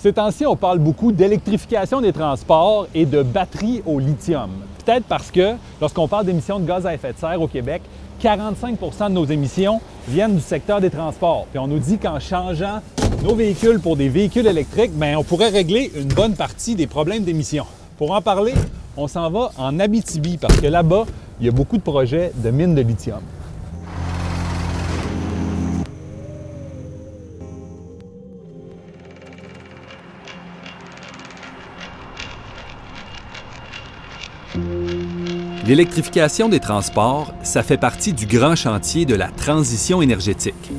Ces temps-ci, on parle beaucoup d'électrification des transports et de batteries au lithium. Peut-être parce que lorsqu'on parle d'émissions de gaz à effet de serre au Québec, 45 de nos émissions viennent du secteur des transports. Puis on nous dit qu'en changeant nos véhicules pour des véhicules électriques, bien, on pourrait régler une bonne partie des problèmes d'émissions. Pour en parler, on s'en va en Abitibi parce que là-bas, il y a beaucoup de projets de mines de lithium. L'électrification des transports, ça fait partie du grand chantier de la transition énergétique.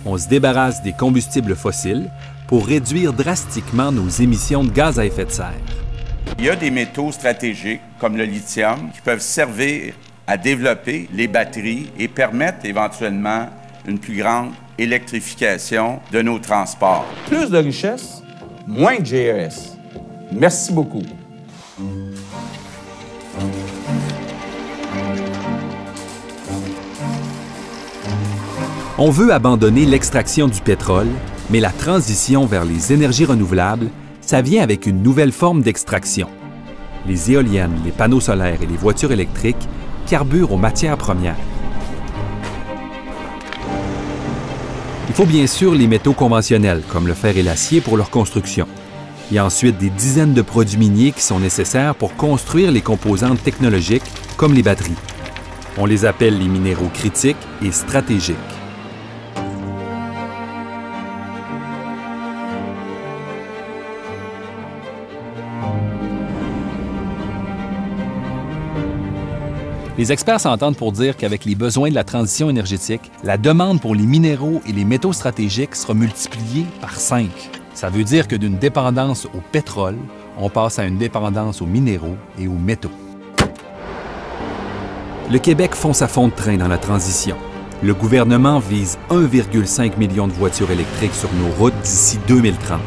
On se débarrasse des combustibles fossiles pour réduire drastiquement nos émissions de gaz à effet de serre. Il y a des métaux stratégiques, comme le lithium, qui peuvent servir à développer les batteries et permettre éventuellement une plus grande électrification de nos transports. Plus de richesse, moins de GES. Merci beaucoup. On veut abandonner l'extraction du pétrole, mais la transition vers les énergies renouvelables, ça vient avec une nouvelle forme d'extraction. Les éoliennes, les panneaux solaires et les voitures électriques carburent aux matières premières. Il faut bien sûr les métaux conventionnels, comme le fer et l'acier, pour leur construction. Il y a ensuite des dizaines de produits miniers qui sont nécessaires pour construire les composantes technologiques, comme les batteries. On les appelle les minéraux critiques et stratégiques. Les experts s'entendent pour dire qu'avec les besoins de la transition énergétique, la demande pour les minéraux et les métaux stratégiques sera multipliée par 5. Ça veut dire que d'une dépendance au pétrole, on passe à une dépendance aux minéraux et aux métaux. Le Québec fonce à fond de train dans la transition. Le gouvernement vise 1,5 million de voitures électriques sur nos routes d'ici 2030.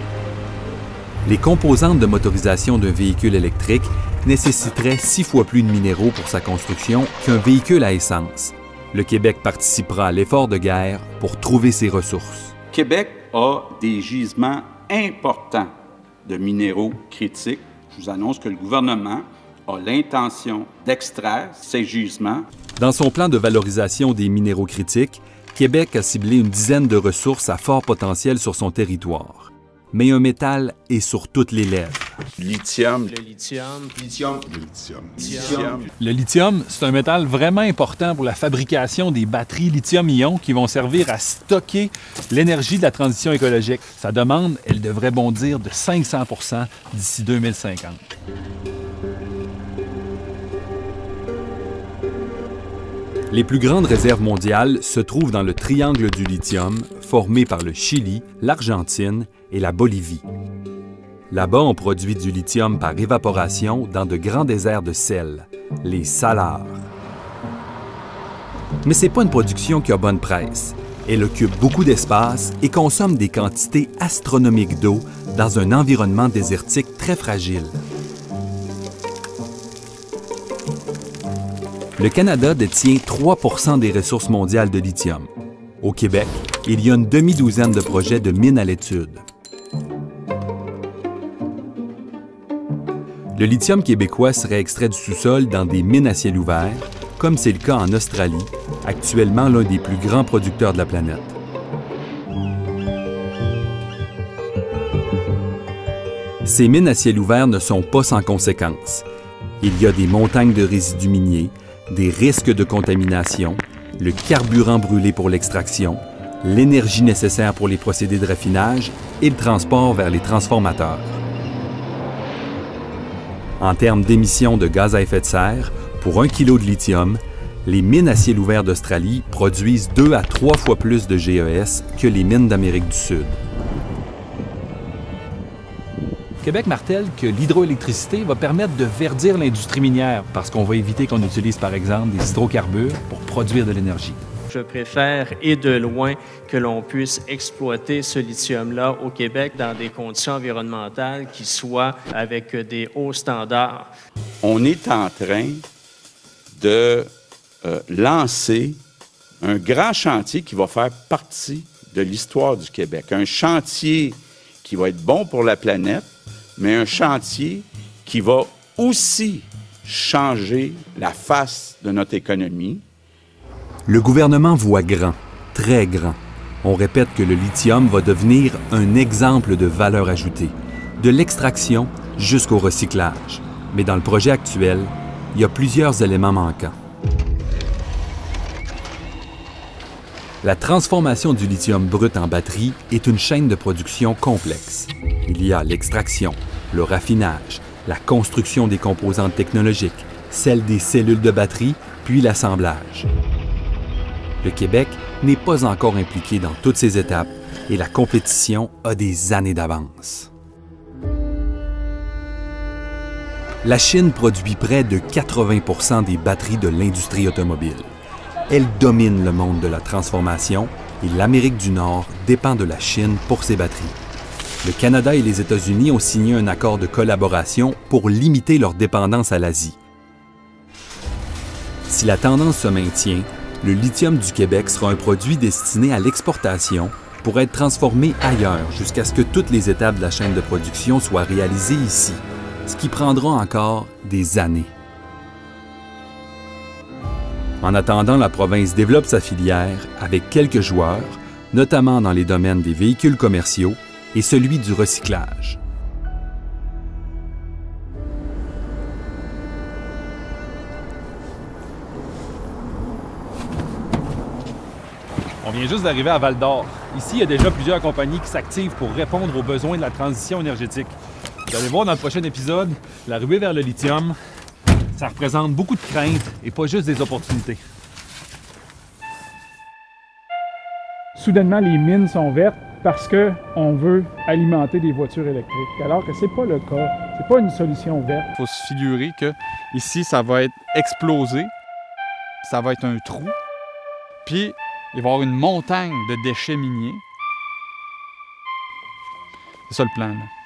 Les composantes de motorisation d'un véhicule électrique nécessiteraient 6 fois plus de minéraux pour sa construction qu'un véhicule à essence. Le Québec participera à l'effort de guerre pour trouver ses ressources. Québec a des gisements importants de minéraux critiques. Je vous annonce que le gouvernement a l'intention d'extraire ces gisements. Dans son plan de valorisation des minéraux critiques, Québec a ciblé une dizaine de ressources à fort potentiel sur son territoire. Mais un métal est sur toutes les lèvres. Lithium. Le lithium. Lithium. Lithium. Le lithium, c'est un métal vraiment important pour la fabrication des batteries lithium-ion qui vont servir à stocker l'énergie de la transition écologique. Sa demande, elle devrait bondir de 500 % d'ici 2050. Les plus grandes réserves mondiales se trouvent dans le triangle du lithium, formé par le Chili, l'Argentine et la Bolivie. Là-bas, on produit du lithium par évaporation dans de grands déserts de sel, les salars. Mais ce n'est pas une production qui a bonne presse. Elle occupe beaucoup d'espace et consomme des quantités astronomiques d'eau dans un environnement désertique très fragile. Le Canada détient 3 % des ressources mondiales de lithium. Au Québec, il y a une demi-douzaine de projets de mines à l'étude. Le lithium québécois serait extrait du sous-sol dans des mines à ciel ouvert, comme c'est le cas en Australie, actuellement l'un des plus grands producteurs de la planète. Ces mines à ciel ouvert ne sont pas sans conséquences. Il y a des montagnes de résidus miniers, des risques de contamination, le carburant brûlé pour l'extraction, l'énergie nécessaire pour les procédés de raffinage et le transport vers les transformateurs. En termes d'émissions de gaz à effet de serre, pour 1 kg de lithium, les mines à ciel ouvert d'Australie produisent 2 à 3 fois plus de GES que les mines d'Amérique du Sud. Québec martèle que l'hydroélectricité va permettre de verdir l'industrie minière parce qu'on va éviter qu'on utilise par exemple des hydrocarbures pour produire de l'énergie. Je préfère, et de loin, que l'on puisse exploiter ce lithium-là au Québec dans des conditions environnementales qui soient avec des hauts standards. On est en train de lancer un grand chantier qui va faire partie de l'histoire du Québec. Un chantier qui va être bon pour la planète, mais un chantier qui va aussi changer la face de notre économie. Le gouvernement voit grand, très grand. On répète que le lithium va devenir un exemple de valeur ajoutée, de l'extraction jusqu'au recyclage. Mais dans le projet actuel, il y a plusieurs éléments manquants. La transformation du lithium brut en batterie est une chaîne de production complexe. Il y a l'extraction, le raffinage, la construction des composantes technologiques, celle des cellules de batterie, puis l'assemblage. Le Québec n'est pas encore impliqué dans toutes ces étapes et la compétition a des années d'avance. La Chine produit près de 80% des batteries de l'industrie automobile. Elle domine le monde de la transformation et l'Amérique du Nord dépend de la Chine pour ses batteries. Le Canada et les États-Unis ont signé un accord de collaboration pour limiter leur dépendance à l'Asie. Si la tendance se maintient, le lithium du Québec sera un produit destiné à l'exportation pour être transformé ailleurs jusqu'à ce que toutes les étapes de la chaîne de production soient réalisées ici, ce qui prendra encore des années. En attendant, la province développe sa filière avec quelques joueurs, notamment dans les domaines des véhicules commerciaux et celui du recyclage. On vient juste d'arriver à Val-d'Or. Ici, il y a déjà plusieurs compagnies qui s'activent pour répondre aux besoins de la transition énergétique. Vous allez voir dans le prochain épisode, la ruée vers le lithium, ça représente beaucoup de craintes et pas juste des opportunités. Soudainement, les mines sont vertes parce qu'on veut alimenter des voitures électriques, alors que ce n'est pas le cas. Ce n'est pas une solution verte. Il faut se figurer que ici, ça va être explosé, ça va être un trou, puis il va y avoir une montagne de déchets miniers. C'est ça le plan, là.